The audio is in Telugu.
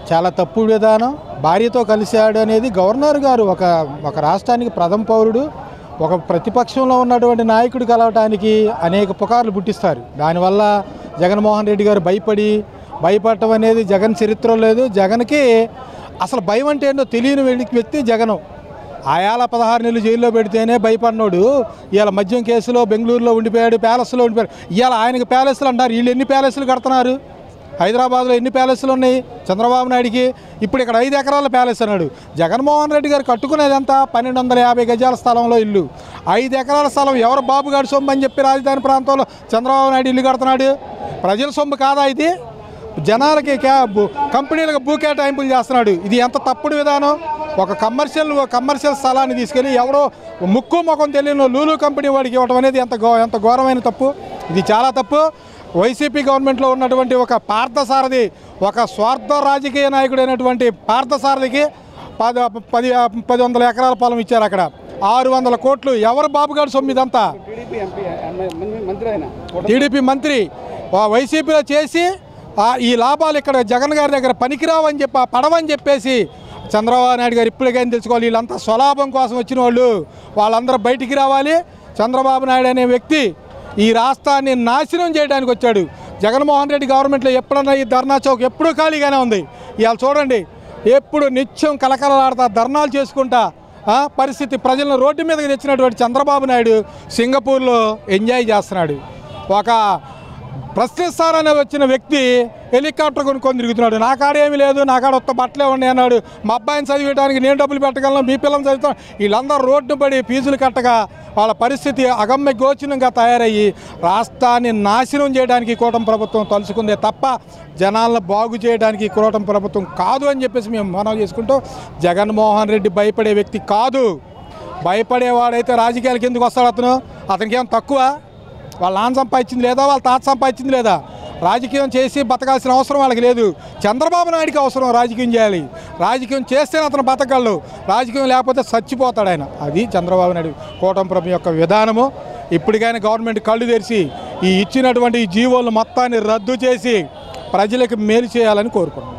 చాలా తప్పుడు విధానం. భార్యతో కలిశాడు అనేది గవర్నర్ గారు ఒక రాష్ట్రానికి ప్రథమ పౌరుడు, ఒక ప్రతిపక్షంలో ఉన్నటువంటి నాయకుడు కలవటానికి అనేక పుకార్లు పుట్టిస్తారు. దానివల్ల జగన్మోహన్ రెడ్డి గారు భయపడటం అనేది జగన్ చరిత్ర లేదు. జగన్కి అసలు భయం అంటే ఏంటో తెలియని వ్యక్తి జగను. ఆయాల 16 నెలలు జైల్లో పెడితేనే భయపడినోడు ఇవాళ మద్యం కేసులో బెంగళూరులో ఉండిపోయాడు, ప్యాలెస్లో ఉండిపోయాడు. ఇవాళ ఆయనకి ప్యాలెస్లు అంటారు. వీళ్ళు ఎన్ని ప్యాలెస్లు కడుతున్నారు? హైదరాబాద్లో ఎన్ని ప్యాలెస్లు ఉన్నాయి చంద్రబాబు నాయుడికి? ఇప్పుడు ఇక్కడ 5 ఎకరాల ప్యాలెస్ అన్నాడు. జగన్మోహన్ రెడ్డి గారు కట్టుకునేది ఎంత? 1250 గజాల స్థలంలో ఇల్లు. 5 ఎకరాల స్థలం ఎవరు బాబుగాడి సొమ్ము అని చెప్పి రాజధాని ప్రాంతంలో చంద్రబాబు నాయుడు ఇల్లు కడుతున్నాడు. ప్రజల సొమ్ము కాదా ఇది? జనాలకి కంపెనీలకు భూ కేటాయింపులు చేస్తున్నాడు. ఇది ఎంత తప్పుడు విధానం. ఒక కమర్షియల్ స్థలాన్ని తీసుకెళ్ళి ఎవడో ముక్కు ముఖం తెలియని లూలు కంపెనీ వాడికి ఇవ్వడం అనేది ఎంత ఘోరమైన తప్పు. ఇది చాలా తప్పు. వైసీపీ గవర్నమెంట్లో ఉన్నటువంటి ఒక పార్థసారథి, ఒక స్వార్థ రాజకీయ నాయకుడైనటువంటి పార్థసారథికి 10 ఎకరాల పొలం ఇచ్చారు. అక్కడ 600 కోట్లు ఎవరు బాబుగాడు సొమ్ము ఇదంతా? టీడీపీ మంత్రి వైసీపీలో చేసి ఈ లాభాలు ఇక్కడ జగన్ గారి దగ్గర పనికిరావని చెప్పి పడవని చెప్పేసి చంద్రబాబు నాయుడు గారు ఇప్పటికైనా తెలుసుకోవాలి. వీళ్ళంతా స్వలాభం కోసం వచ్చిన వాళ్ళందరూ బయటికి రావాలి. చంద్రబాబు నాయుడు అనే వ్యక్తి ఈ రాష్ట్రాన్ని నాశనం చేయడానికి వచ్చాడు. జగన్మోహన్ రెడ్డి గవర్నమెంట్లో ఎప్పుడన్నా ఈ ధర్నా చౌక్ ఎప్పుడూ ఖాళీగానే ఉంది. ఇవాళ చూడండి, ఎప్పుడు నిత్యం కలకలలాడుతా ధర్నాలు చేసుకుంటా పరిస్థితి. ప్రజలను రోడ్డు మీదకి తెచ్చినటువంటి చంద్రబాబు నాయుడు సింగపూర్లో ఎంజాయ్ చేస్తున్నాడు. ఒక ప్రశ్నిస్తారని వచ్చిన వ్యక్తి హెలికాప్టర్ కొనుక్కొని తిరుగుతున్నాడు. నా కాడ ఏమీ లేదు, నా కాడ ఒక్క బట్టలే ఉన్నాయి అన్నాడు. మా అబ్బాయిని చదివేయడానికి నేను డబ్బులు పెట్టగలను, మీ పిల్లల్ని చదువుతాను. వీళ్ళందరూ రోడ్డు పడి ఫీజులు కట్టగా వాళ్ళ పరిస్థితి అగమ్య గోచరంగా తయారయ్యి రాష్ట్రాన్ని నాశనం చేయడానికి కూటమి ప్రభుత్వం తలుచుకుందే తప్ప జనాలను బాగు చేయడానికి కూటమి ప్రభుత్వం కాదు అని చెప్పేసి మేము మనవి చేసుకుంటూ, జగన్మోహన్ రెడ్డి భయపడే వ్యక్తి కాదు. భయపడేవాడైతే రాజకీయాలకు ఎందుకు వస్తాడు? అతనికి ఏం తక్కువ? వాళ్ళ నాన్న సంపాదించింది లేదా, వాళ్ళ తాత సంపాదించింది లేదా? రాజకీయం చేసి బతకాల్సిన అవసరం వాళ్ళకి లేదు. చంద్రబాబు నాయుడికి అవసరం రాజకీయం చేయాలి. రాజకీయం చేస్తేనే అతను బతకగలడు, రాజకీయం లేకపోతే చచ్చిపోతాడు ఆయన. అది చంద్రబాబు నాయుడు కూటమి ప్రభుత్వం యొక్క విధానము. ఇప్పటికైనా గవర్నమెంట్ కళ్ళు తెరిచి ఈ ఇచ్చినటువంటి ఈ జీవోలు మొత్తాన్ని రద్దు చేసి ప్రజలకు మేలు చేయాలని కోరుకుంటున్నాం.